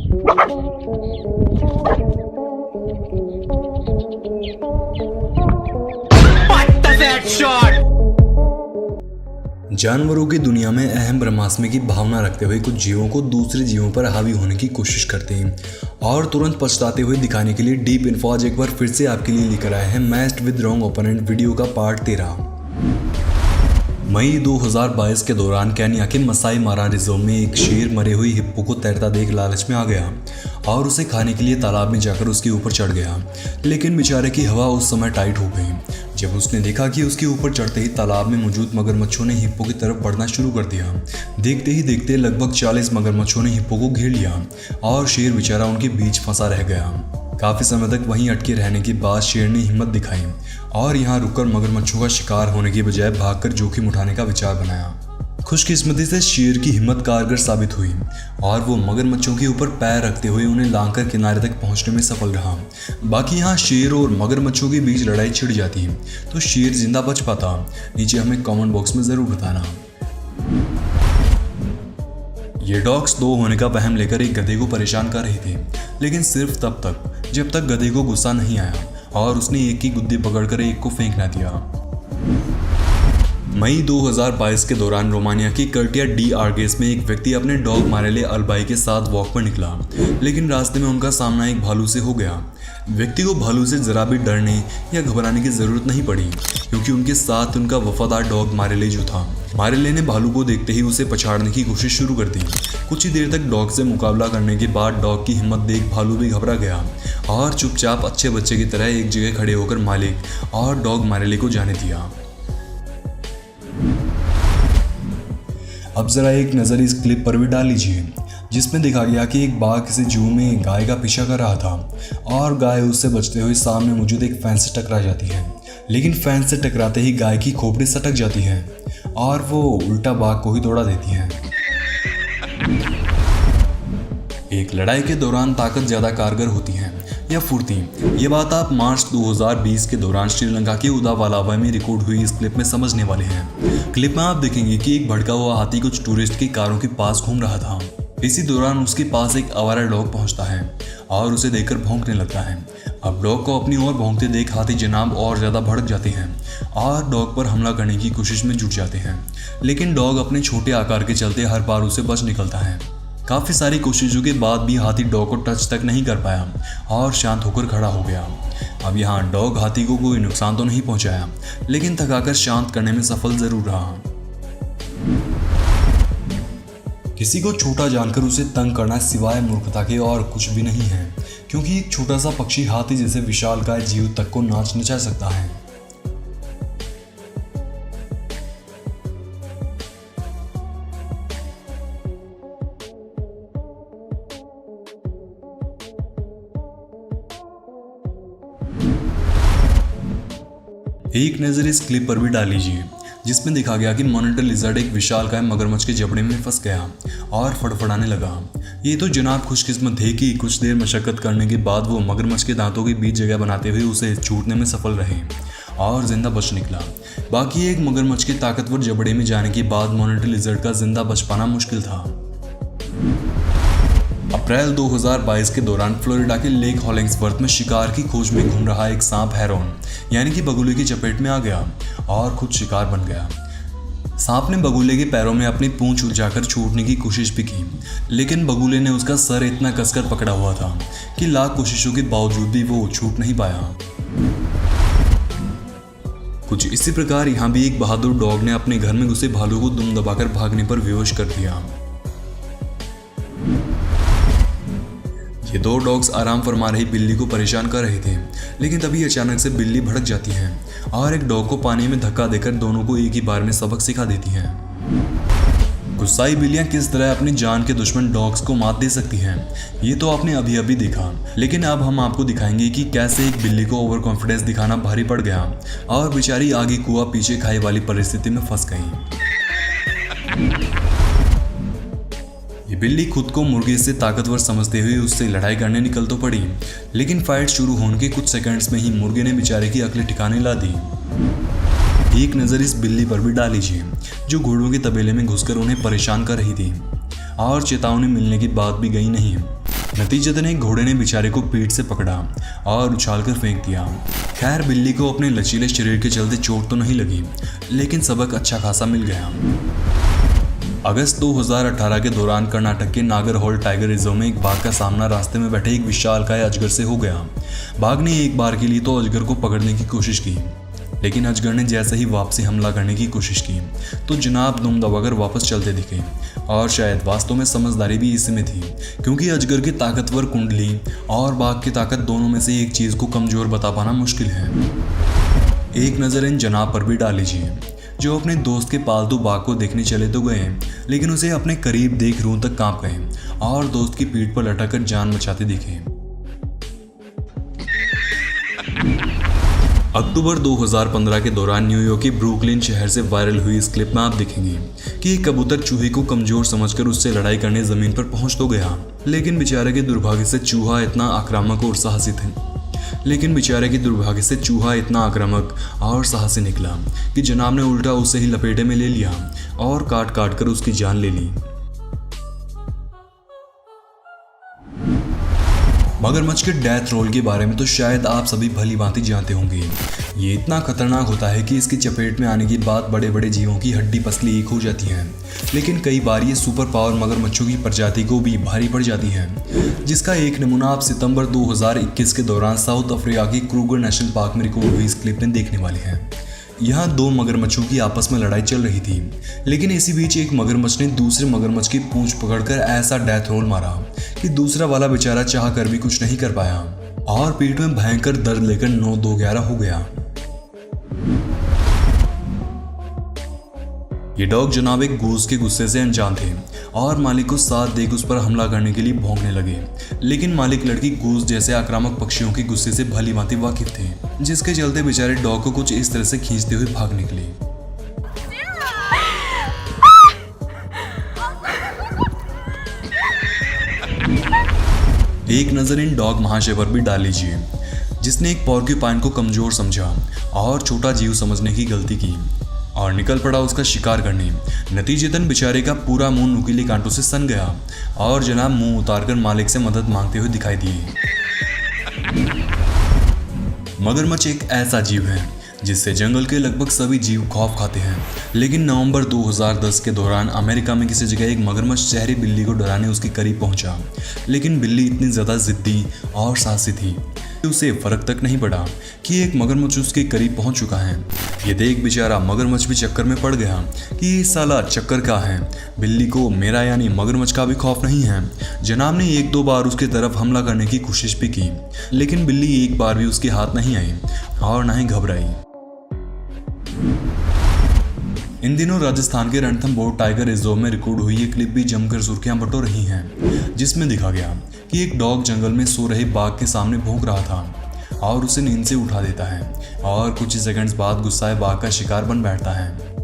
जानवरों की दुनिया में अहम ब्रह्मास्मि की भावना रखते हुए कुछ जीवों को दूसरे जीवों पर हावी होने की कोशिश करते हैं और तुरंत पछताते हुए दिखाने के लिए डीप इन्फो आज एक बार फिर से आपके लिए लेकर आए हैं matched with wrong opponent video का पार्ट 13। मई 2022 के दौरान केन्या के मसाई मारा रिजर्व में एक शेर मरे हुए हिप्पो को तैरता देख लालच में आ गया और उसे खाने के लिए तालाब में जाकर उसके ऊपर चढ़ गया। लेकिन बेचारे की हवा उस समय टाइट हो गई। जब उसने देखा कि उसके ऊपर चढ़ते ही तालाब में मौजूद मगरमच्छों ने हिप्पो की तरफ बढ़ना शुरू कर दिया। देखते ही देखते लगभग 40 मगरमच्छों ने हिप्पो को घेर लिया और शेर बेचारा उनके बीच फंसा रह गया। काफी समय तक वहीं अटके रहने के बाद शेर ने हिम्मत दिखाई और यहाँ रुककर मगरमच्छों का शिकार होने की बजाय भागकर जोखिम उठाने का विचार बनाया। खुशकिस्मती से शेर की हिम्मत कारगर साबित हुई और वो मगरमच्छों के ऊपर पैर रखते हुए उन्हें लांघकर किनारे तक पहुंचने में सफल रहा। बाकी यहाँ शेर और मगरमच्छों के बीच लड़ाई छिड़ जाती है तो शेर जिंदा बच पाता, नीचे हमें कमेंट बॉक्स में जरूर बताना। ये डॉग्स दो होने का वहम लेकर एक गधे को परेशान कर रहे थे, लेकिन सिर्फ तब तक जब तक गधे को गुस्सा नहीं आया और उसने एक की गुद्दी पकड़कर एक को फेंक न दिया। मई 2022 के दौरान रोमानिया की कर्टिया डी आर्गेस में एक व्यक्ति अपने डॉग मारेले अल्बाई के साथ वॉक पर निकला, लेकिन रास्ते में उनका सामना एक भालू से हो गया। व्यक्ति को भालू से जरा भी डरने या घबराने की जरूरत नहीं पड़ी क्योंकि उनके साथ उनका वफादार डॉग मारेले जो था। मारेले ने भालू को देखते ही उसे पछाड़ने की कोशिश शुरू कर दी। कुछ ही देर तक डॉग से मुकाबला करने के बाद डॉग की हिम्मत देख भालू भी घबरा गया और चुपचाप अच्छे बच्चे की तरह एक जगह खड़े होकर मालिक और डॉग मारेले को जाने दिया। अब जरा एक नज़र इस क्लिप पर भी डाल लीजिए जिसमें दिखा गया कि एक बाघ किसी जू में गाय का पीछा कर रहा था और गाय उससे बचते हुए सामने मौजूद एक फैंस से टकरा जाती है। लेकिन फैंस से टकराते ही गाय की खोपड़ी सटक जाती है और वो उल्टा बाघ को ही दौड़ा देती है। एक लड़ाई के दौरान ताकत ज़्यादा कारगर होती है या फुर्ती, ये बात आप मार्च 2020 के दौरान श्रीलंका के उदावालावा में रिकॉर्ड हुई इस क्लिप में समझने वाले हैं। क्लिप में आप देखेंगे कि एक भड़का हुआ हाथी कुछ टूरिस्ट की कारों के पास घूम रहा था। इसी दौरान उसके पास एक आवारा डॉग पहुंचता है और उसे देखकर भौंकने लगता है। अब डॉग को अपनी ओर भौंकते देख हाथी जनाब और ज़्यादा भड़क जाते हैं और डॉग पर हमला करने की कोशिश में जुट जाते हैं, लेकिन डॉग अपने छोटे आकार के चलते हर बार उसे बच निकलता है। काफ़ी सारी कोशिशों के बाद भी हाथी डॉग को टच तक नहीं कर पाया और शांत होकर खड़ा हो गया। अब यहाँ डॉग हाथी को कोई नुकसान तो नहीं पहुंचाया, लेकिन थकाकर शांत करने में सफल जरूर रहा। किसी को छोटा जानकर उसे तंग करना सिवाय मूर्खता के और कुछ भी नहीं है, क्योंकि एक छोटा सा पक्षी हाथी जैसे विशालकाय जीव तक को नाच नचा सकता है। एक नज़र इस क्लिप पर भी डाल लीजिए जिसमें दिखा गया कि मॉनिटर लिजर्ड एक विशालकाय मगरमच्छ के जबड़े में फंस गया और फड़फड़ाने लगा। ये तो जनाब खुशकिस्मत थे कि कुछ देर मशक्कत करने के बाद वो मगरमच्छ के दांतों के बीच जगह बनाते हुए उसे छूटने में सफल रहे और जिंदा बच निकला। बाकी एक मगरमच्छ के ताकतवर जबड़े में जाने के बाद मॉनिटर लिजर्ड का जिंदा बच पाना मुश्किल था। अप्रैल 2022 के दौरान फ्लोरिडा के लेक हॉलिंग्सवर्थ में शिकार की खोज में घूम रहा एक सांप हेरोन यानी कि बगुले की चपेट में आ गया और खुद शिकार बन गया। सांप ने बगुले के पैरों में अपनी पूंछ उलझाकर छूटने की कोशिश भी की, लेकिन बगुले ने उसका सर इतना कसकर पकड़ा हुआ था कि लाख कोशिशों के बावजूद भी वो छूट नहीं पाया। कुछ इसी प्रकार यहाँ भी एक बहादुर डॉग ने अपने घर में घुसे भालू को दुम दबाकर भागने पर बेहोश कर दिया। ये दो डॉग्स आराम फरमा रही बिल्ली को परेशान कर रहे थे, लेकिन तभी अचानक से बिल्ली भड़क जाती है और एक डॉग को पानी में धक्का देकर दोनों को एक ही बार में सबक सिखा देती हैं। गुस्साई बिल्लियां किस तरह अपनी जान के दुश्मन डॉग्स को मात दे सकती हैं, ये तो आपने अभी अभी देखा, लेकिन अब हम आपको दिखाएंगे कि कैसे एक बिल्ली को ओवर कॉन्फिडेंस दिखाना भारी पड़ गया और बेचारी आगे कुआ पीछे खाई वाली परिस्थिति में फंस गई। ये बिल्ली खुद को मुर्गे से ताकतवर समझते हुए उससे लड़ाई करने निकल तो पड़ी, लेकिन फाइट शुरू होने के कुछ सेकंड्स में ही मुर्गे ने बेचारे की अकल ठिकाने ला दी। एक नज़र इस बिल्ली पर भी डाल लीजिए जो घोड़ों के तबेले में घुसकर उन्हें परेशान कर रही थी और चेतावनी मिलने के बाद भी गई नहीं। नतीजतन एक घोड़े ने बेचारे को पीठ से पकड़ा और उछालकर फेंक दिया। खैर बिल्ली को अपने लचीले शरीर के चलते चोट तो नहीं लगी, लेकिन सबक अच्छा खासा मिल गया। अगस्त 2018 के दौरान कर्नाटक के नागरहोल टाइगर रिजर्व में एक बाघ का सामना रास्ते में बैठे एक विशालकाय अजगर से हो गया। बाघ ने एक बार के लिए तो अजगर को पकड़ने की कोशिश की, लेकिन अजगर ने जैसे ही वापसी हमला करने की कोशिश की तो जनाब दुम दबाकर वापस चलते दिखे। और शायद वास्तव में समझदारी भी इसी में थी, क्योंकि अजगर की ताकतवर कुंडली और बाघ की ताकत दोनों में से एक चीज को कमजोर बता पाना मुश्किल है। एक नजर इन जनाब पर भी डाल लीजिए, जो अपने दोस्त के पालतू बाघ को देखने चले तो गए, लेकिन उसे अपने करीब देख रूह तक कांप गए और दोस्त की पीठ पर लटककर जान बचाते दिखे। अक्टूबर 2015 के दौरान न्यूयॉर्क के ब्रुकलिन शहर से वायरल हुई इस क्लिप में आप देखेंगे कि एक कबूतर चूहे को कमजोर समझकर उससे लड़ाई करने जमीन पर पहुंच तो गया, लेकिन बेचारे के दुर्भाग्य से चूहा इतना आक्रामक और साहसी निकला कि जनाब ने उल्टा उसे ही लपेटे में ले लिया और काट काट कर उसकी जान ले ली। मगरमच्छ के डेथ रोल के बारे में तो शायद आप सभी भली भांति जानते होंगे। ये इतना खतरनाक होता है कि इसकी चपेट में आने के बाद बड़े बड़े जीवों की हड्डी पसली एक हो जाती है, लेकिन कई बार ये सुपर पावर मगरमच्छों की प्रजाति को भी भारी पड़ जाती है, जिसका एक नमूना आप सितंबर 2021 के दौरान साउथ अफ्रीका के क्रूगर नेशनल पार्क में रिकॉर्ड हुई इस क्लिप में देखने वाले हैं। यहाँ दो मगरमच्छों की आपस में लड़ाई चल रही थी, लेकिन इसी बीच एक मगरमच्छ ने दूसरे मगरमच्छ की पूंछ पकड़कर ऐसा डेथ रोल मारा कि दूसरा वाला बेचारा चाह कर भी कुछ नहीं कर पाया और पीठ में भयंकर दर्द लेकर 9-2-11 हो गया। ये डॉग जनाब एक गूस के गुस्से से अनजान थे और मालिक को साथ देख उस पर हमला करने के लिए भौंकने लगे, लेकिन मालिक लड़की गूस जैसे आक्रामक पक्षियों के गुस्से से भली भांति वाकिफ थे, जिसके चलते बेचारे डॉग को कुछ इस तरह से खींचते हुए भाग निकले। एक नजर इन डॉग महाशय पर भी डाल लीजिए, जिसने एक पोर्क्यूपाइन को कमजोर समझा और छोटा जीव समझने की गलती की और निकल पड़ा उसका शिकार करने। नतीजतन बेचारे का पूरा मुंह नुकीले कांटों से सन गया और जनाब मुंह उतारकर मालिक से मदद मांगते हुए दिखाई दिए। मगरमच्छ एक ऐसा जीव है जिससे जंगल के लगभग सभी जीव खौफ खाते हैं, लेकिन नवंबर 2010 के दौरान अमेरिका में किसी जगह एक मगरमच्छ शहरी बिल्ली को डराने उसके करीब पहुंचा, लेकिन बिल्ली इतनी ज़्यादा जिद्दी और साहसी थी कि उसे फर्क तक नहीं पड़ा कि एक मगरमच्छ उसके करीब पहुंच चुका है। ये देख बेचारा मगरमच्छ भी चक्कर में पड़ गया कि ये साला चक्कर का है, बिल्ली को मेरा यानी मगरमच्छ का भी खौफ नहीं है। जनाब ने 1-2 बार उसके तरफ हमला करने की कोशिश भी की, लेकिन बिल्ली एक बार भी उसके हाथ नहीं आई और ना ही घबराई। इन दिनों राजस्थान के रणथंभौर टाइगर रिजर्व में रिकॉर्ड हुई ये क्लिप भी जमकर सुर्खियां बटोर रही हैं, जिसमें दिखा गया कि एक डॉग जंगल में सो रहे बाघ के सामने भौंक रहा था और उसे नींद से उठा देता है और कुछ ही सेकंड्स बाद गुस्साए बाघ का शिकार बन बैठता है।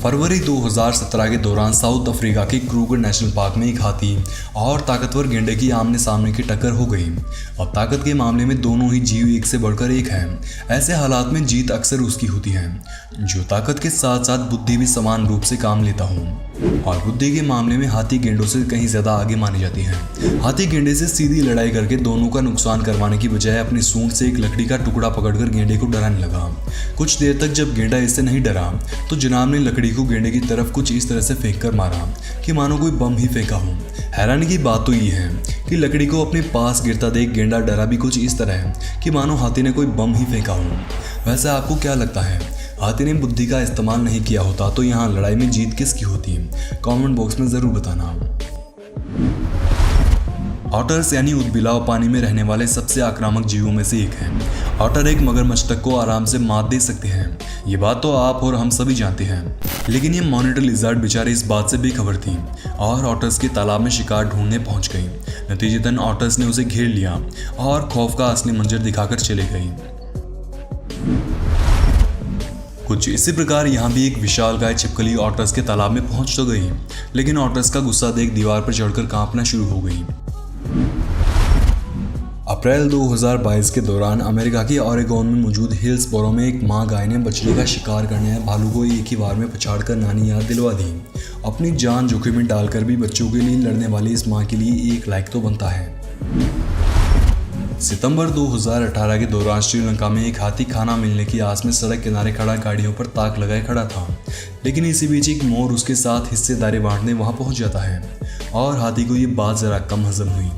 फरवरी 2017 के दौरान साउथ अफ्रीका के क्रूगर नेशनल पार्क में एक हाथी और ताकतवर गेंडे की आमने सामने की टक्कर हो गई। अब ताकत के मामले में दोनों ही जीव एक से बढ़कर एक हैं। ऐसे हालात में जीत अक्सर उसकी होती है जो ताकत के साथ साथ बुद्धि भी समान रूप से काम लेता हो, और बुद्धि के मामले में हाथी गेंडों से कहीं ज्यादा आगे मानी जाती है। हाथी गेंडे से सीधी लड़ाई करके दोनों का नुकसान करवाने की बजाय अपनी सूंड से एक लकड़ी का टुकड़ा पकड़कर गेंडे को डराने लगा। कुछ देर तक जब गेंडा इससे नहीं डरा तो जनाब ने लकड़ी को गेंडे की तरफ कुछ इस तरह से फेंक कर मारा कि मानो कोई बम ही फेंका हो। हैरानी की बात तो ये है कि लकड़ी को अपने पास गिरता देख गेंडा डरा भी कुछ इस तरह है कि मानो हाथी ने कोई बम ही फेंका हो। वैसे आपको क्या लगता है, हाथी ने बुद्धि का इस्तेमाल नहीं किया होता तो यहाँ लड़ाई में जीत किसकी होती? कमेंट बॉक्स में जरूर बताना। ऑटर्स यानी उदबिलाव पानी में रहने वाले सबसे आक्रामक जीवों में से एक है। ऑटर एक मगरमच्छ तक को आराम से मात दे सकते हैं, ये बात तो आप और हम सभी जानते हैं, लेकिन ये मॉनिटर लिजर्ड बेचारे इस बात से बेखबर थी और ऑटर्स के तालाब में शिकार ढूंढने पहुंच गई। नतीजतन ऑटर्स ने उसे घेर लिया और खौफ का असली मंजर दिखाकर चले गई। कुछ इसी प्रकार यहाँ भी एक विशाल गाय छिपकली ऑटर्स के तालाब में पहुंच तो गई, लेकिन ऑटर्स का गुस्सा देख दीवार पर चढ़कर कांपना शुरू हो गई। अप्रैल 2022 के दौरान अमेरिका के ओरेगोन में मौजूद हिल्सबोरो में एक मां गाय ने बछड़े का शिकार करने आए भालू को एक ही बार में पछाड़कर नानी याद दिलवा दी। अपनी जान जोखिम में डालकर भी बच्चों के लिए लड़ने वाली इस मां के लिए एक लाइक तो बनता है। सितंबर 2018 के दौरान श्रीलंका में एक हाथी खाना मिलने की आस में सड़क किनारे खड़ा गाड़ियों पर ताक लगाए खड़ा था, लेकिन इसी बीच एक मोर उसके साथ हिस्सेदारी बांटने वहां पहुंच जाता है और हाथी को ये बात जरा कम हजम हुई,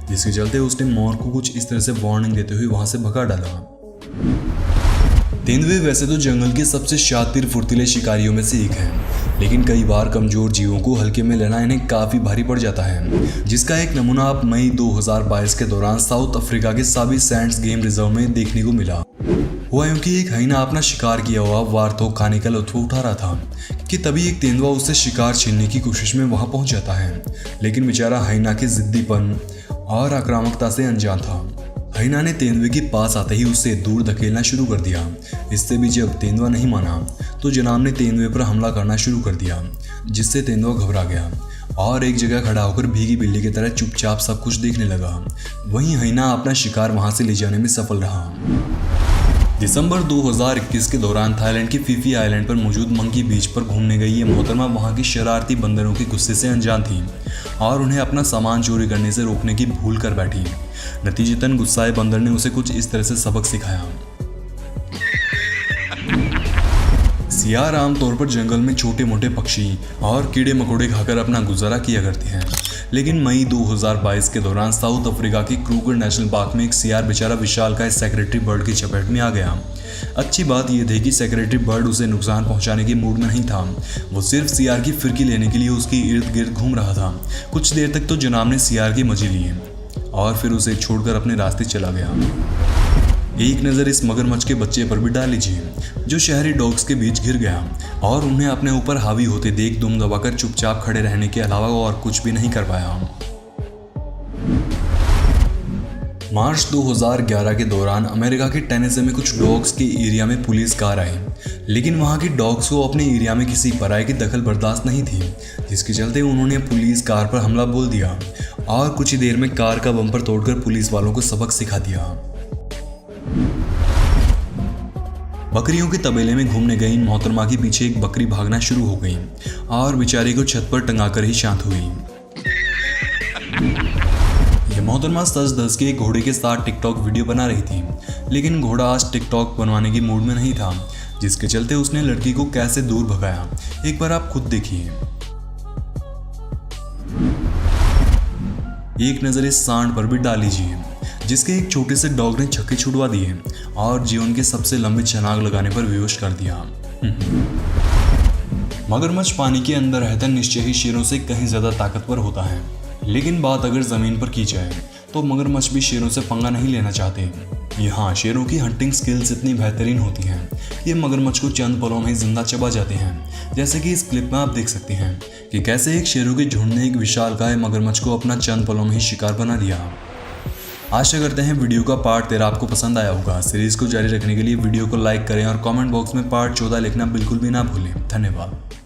जिसके चलते उसने मोर को कुछ इस तरह से वार्निंग देते हुए वहां से भगा डाला। तेंदुए वैसे तो जंगल के सबसे शातिर फुर्तीले शिकारियों में से एक हैं, लेकिन कई बार कमजोर जीवों को हल्के में लेना इन्हें काफी भारी पड़ जाता है, जिसका एक नमूना आप मई 2022 के दौरान साउथ अफ्रीका के साबी सैंड्स गेम रिजर्व में देखने को मिला। हुआ यूं कि एक हाइना अपना शिकार किया हुआ वारथोक खाने का लुत्फ उठा रहा था कि तभी एक तेंदुआ उससे शिकार छीनने की कोशिश में वहां पहुंच जाता है, लेकिन बेचारा हाइना के जिद्दीपन और आक्रामकता से अनजान था। हाइना ने तेंदुए के पास आते ही उससे दूर धकेलना शुरू कर दिया। इससे भी जब तेंदुआ नहीं माना तो जनाब ने तेंदुए पर हमला करना शुरू कर दिया, जिससे तेंदुआ घबरा गया और एक जगह खड़ा होकर भीगी बिल्ली की तरह चुपचाप सब कुछ देखने लगा। वहीं हाइना अपना शिकार वहां से ले जाने में सफल रहा। दिसंबर 2021 के दौरान थाईलैंड की फीफी आइलैंड पर मौजूद मंकी बीच पर घूमने गई ये मोहतरमा वहां की शरारती बंदरों के गुस्से से अनजान थी और उन्हें अपना सामान चोरी करने से रोकने की भूल कर बैठी। नतीजतन गुस्साए बंदर ने उसे कुछ इस तरह से सबक सिखाया। सियार आमतौर पर जंगल में छोटे मोटे पक्षी और कीड़े मकोड़े खाकर अपना गुजारा किया करते हैं, लेकिन मई 2022 के दौरान साउथ अफ्रीका के क्रूगर नेशनल पार्क में एक सियार बेचारा विशालकाय सेक्रेटरी बर्ड की चपेट में आ गया। अच्छी बात यह थी कि सेक्रेटरी बर्ड उसे नुकसान पहुंचाने के मूड में नहीं था, वो सिर्फ सियार की फिरकी लेने के लिए उसके इर्द गिर्द घूम रहा था। कुछ देर तक तो जनाब ने सियार के मजे लिए और फिर उसे छोड़कर अपने रास्ते चला गया। एक नज़र इस मगरमच्छ के बच्चे पर भी डाल लीजिए, जो शहरी डॉग्स के बीच घिर गया और उन्हें अपने ऊपर हावी होते देख दुम दबाकर चुपचाप खड़े रहने के अलावा और कुछ भी नहीं कर पाया। मार्च 2011 के दौरान अमेरिका के टेनेसी में कुछ डॉग्स के एरिया में पुलिस कार आई, लेकिन वहां के डॉग्स को अपने एरिया में किसी पराये की दखल बर्दाश्त नहीं थी, जिसके चलते उन्होंने पुलिस कार पर हमला बोल दिया और कुछ ही देर में कार का बम्पर तोड़कर पुलिस वालों को सबक सिखा दिया। बकरियों के तबेले में घूमने गई इन मोहतरमा के पीछे एक बकरी भागना शुरू हो गई और बेचारी को छत पर टंगाकर ही शांत हुई। यह मोहतरमा सज धज के एक घोड़े के साथ टिकटॉक वीडियो बना रही थी, लेकिन घोड़ा आज टिकटॉक बनवाने की मूड में नहीं था, जिसके चलते उसने लड़की को कैसे दूर भगाया एक बार आप खुद देखिए। एक नज़र इस सांड पर भी डाल लीजिए, जिसके एक छोटे से डॉग ने छक्के छुड़वा दिए और जीवन के सबसे लंबे छलांग लगाने पर बेहोश कर दिया। मगरमच्छ पानी के अंदर रहता निश्चय ही शेरों से कहीं ज्यादा ताकतवर होता है, लेकिन बात अगर जमीन पर की जाए तो मगरमच्छ भी शेरों से पंगा नहीं लेना चाहते। यहाँ शेरों की हंटिंग स्किल्स इतनी बेहतरीन होती हैं कि ये मगरमच्छ को चंद पलों में जिंदा चबा जाते हैं, जैसे कि इस क्लिप में आप देख सकते हैं कि कैसे एक शेरों के झुंड ने एक विशालकाय मगरमच्छ को अपना चंद पलों में ही शिकार बना दिया। आशा करते हैं वीडियो का पार्ट 13 आपको पसंद आया होगा। सीरीज को जारी रखने के लिए वीडियो को लाइक करें और कमेंट बॉक्स में पार्ट 14 लिखना बिल्कुल भी ना भूलें। धन्यवाद।